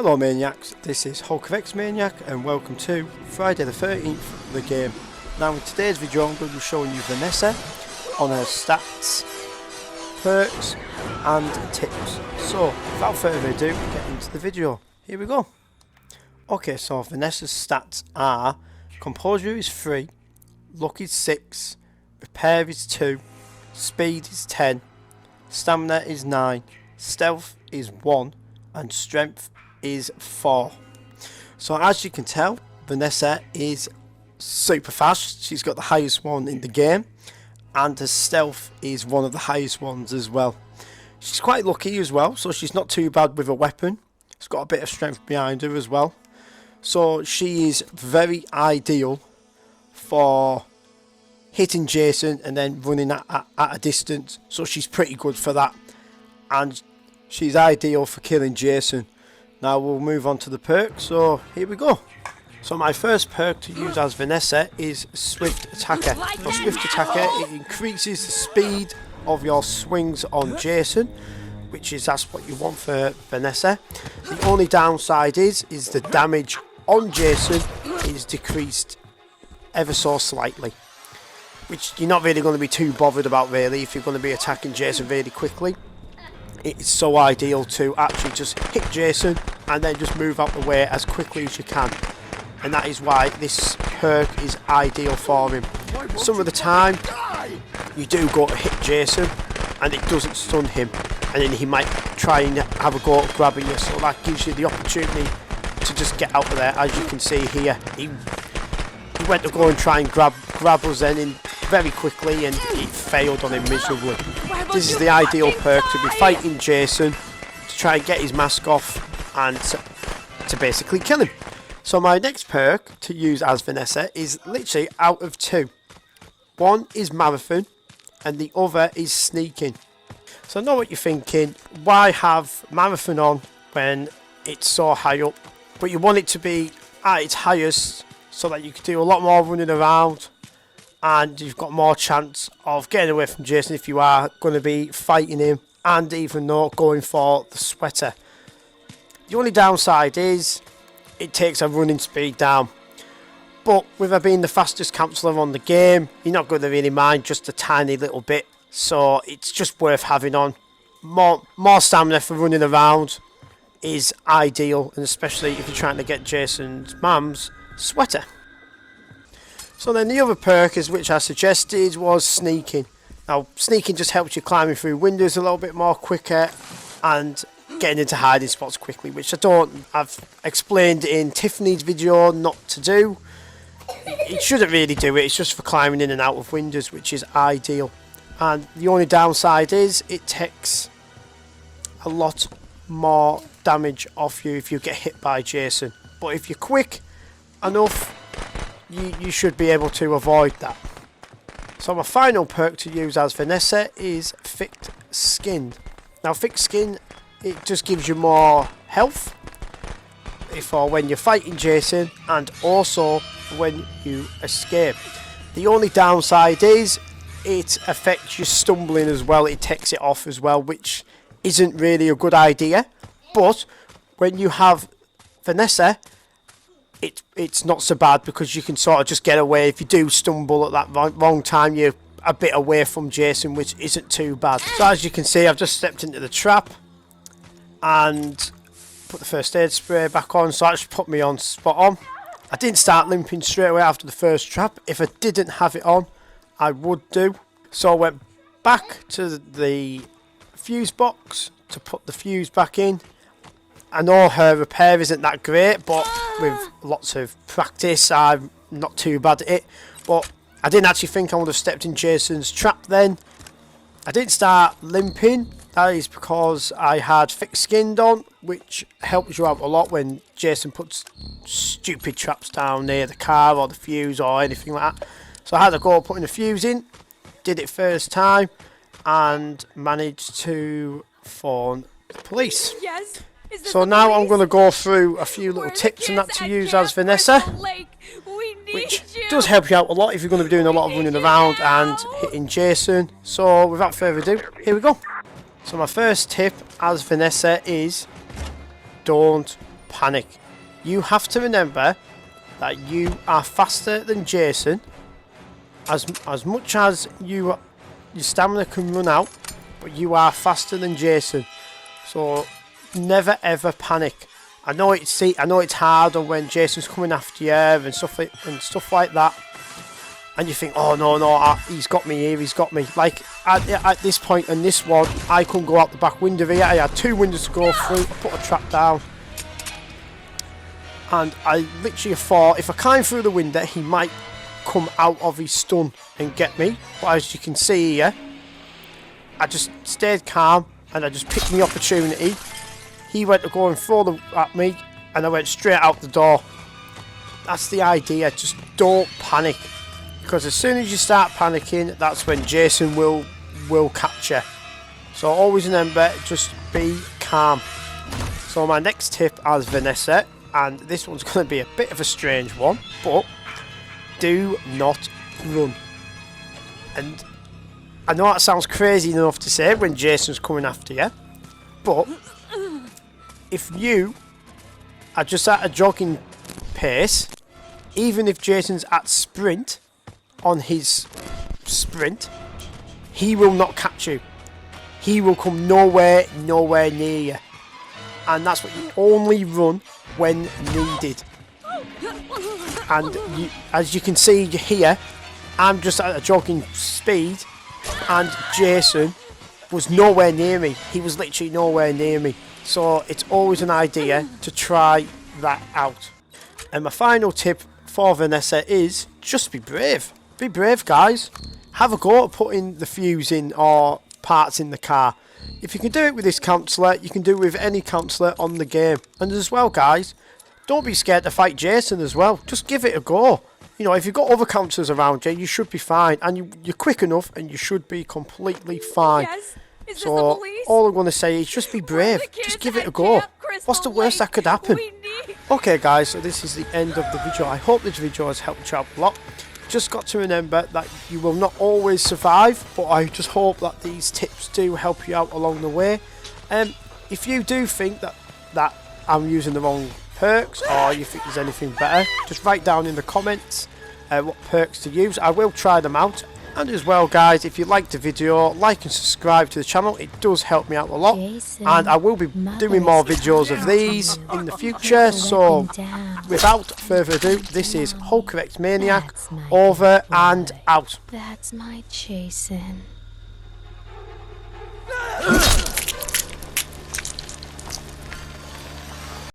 Hello Maniacs, this is Hulk of X Maniac and welcome to Friday the 13th, the game. Now in today's video I'm going to be showing you Vanessa on her stats, perks and tips. So without further ado, get into the video. Here we go. Okay, so Vanessa's stats are Composure is 3, Luck is 6, Repair is 2, Speed is 10, Stamina is 9, Stealth is 1 and Strength is 4. So as you can tell, Vanessa is super fast. She's got the highest one in the game and her stealth is one of the highest ones as well. She's quite lucky as well, so she's not too bad with a weapon. She's got a bit of strength behind her as well, so she is very ideal for hitting Jason and then running at a distance, so she's pretty good for that, and she's ideal for killing Jason. Now we'll move on to the perk, so here we go. So my first perk to use as Vanessa is Swift Attacker. Now Swift Attacker, it increases the speed of your swings on Jason, which is that's what you want for Vanessa. The only downside is the damage on Jason is decreased ever so slightly, which you're not really going to be too bothered about really if you're going to be attacking Jason really quickly. It's so ideal to actually just hit Jason and then just move out the way as quickly as you can, and that is why this perk is ideal for him. Some of the time you do go to hit Jason and it doesn't stun him, and then he might try and have a go at grabbing you, so that gives you the opportunity to just get out of there. As you can see here, he went to go and try and grab us then in very quickly and it failed on him miserably. This is the ideal perk to be fighting Jason, to try and get his mask off and to basically kill him. So my next perk to use as Vanessa is literally out of two. One is Marathon and the other is Sneaking. So I know what you're thinking, why have Marathon on when it's so high up? But you want it to be at its highest so that you can do a lot more running around and you've got more chance of getting away from Jason if you are going to be fighting him, and even not going for the sweater. The only downside is it takes her running speed down, but with her being the fastest counsellor on the game, you're not going to really mind just a tiny little bit, so it's just worth having on. More stamina for running around is ideal, and especially if you're trying to get Jason's mum's sweater. So then the other perk is, which I suggested, was Sneaking. Now Sneaking just helps you climbing through windows a little bit more quicker and getting into hiding spots quickly, which I've explained in Tiffany's video not to do. It shouldn't really do it, it's just for climbing in and out of windows, which is ideal. And the only downside is it takes a lot more damage off you if you get hit by Jason, but if you're quick enough you should be able to avoid that. So my final perk to use as Vanessa is Thick Skin. Now Thick Skin, it just gives you more health for when you're fighting Jason and also when you escape. The only downside is it affects your stumbling as well, it takes it off as well, which isn't really a good idea. But when you have Vanessa, it's not so bad because you can sort of just get away. If you do stumble at that wrong time, you're a bit away from Jason, which isn't too bad. So as you can see, I've just stepped into the trap and put the first aid spray back on, so that just put me on spot on. I didn't start limping straight away after the first trap. If I didn't have it on, I would do. So I went back to the fuse box to put the fuse back in. I know her repair isn't that great, but with lots of practice I'm not too bad at it. But I didn't actually think I would have stepped in Jason's trap then. I didn't start limping. That is because I had Thick Skinned on, which helps you out a lot when Jason puts stupid traps down near the car or the fuse or anything like that. So I had to go putting the fuse in, did it first time and managed to phone the police. Yes. So now I'm going to go through a few little tips and that to use as Vanessa, which does help you out a lot if you're going to be doing a lot of running around and hitting Jason. So without further ado, here we go. So my first tip as Vanessa is don't panic. You have to remember that you are faster than Jason. As much as your stamina can run out, but you are faster than Jason. So never ever panic. I know it's harder when Jason's coming after you and stuff like that. And you think, oh no, he's got me here, he's got me. Like at this point in this one, I couldn't go out the back window here. I had 2 windows to go through. I put a trap down, and I literally thought if I climb through the window, he might come out of his stun and get me. But as you can see here, I just stayed calm and I just picked my opportunity. He went to go and throw at me, and I went straight out the door. That's the idea. Just don't panic. Because as soon as you start panicking, that's when Jason will catch you. So always remember, just be calm. So my next tip as Vanessa, and this one's going to be a bit of a strange one, but do not run. And I know that sounds crazy enough to say when Jason's coming after you, but if you are just at a jogging pace, even if Jason's at sprint, on his sprint, he will not catch you. He will come nowhere near you. And that's what you only run when needed. And as you can see here, I'm just at a jogging speed, and Jason was nowhere near me. He was literally nowhere near me. So it's always an idea to try that out. And my final tip for Vanessa is just be brave. Be brave, guys. Have a go at putting the fuse in or parts in the car. If you can do it with this counsellor, you can do it with any counsellor on the game. And as well, guys, don't be scared to fight Jason as well. Just give it a go. You know, if you've got other counsellors around you, you should be fine. And you're quick enough and you should be completely fine. Yes. Is this So the police? all I'm going to say is just be brave. Just give it a go. What's the worst that could happen? Okay, guys, so this is the end of the video. I hope this video has helped you out a lot. Just got to remember that you will not always survive, but I just hope that these tips do help you out along the way. If you do think that I'm using the wrong perks, or you think there's anything better, just write down in the comments what perks to use. I will try them out. And as well, guys, if you liked the video, like and subscribe to the channel. It does help me out a lot. And I will be doing more videos of these in the future. So without further ado, this is Correct Maniac, over and out. That's my Jason.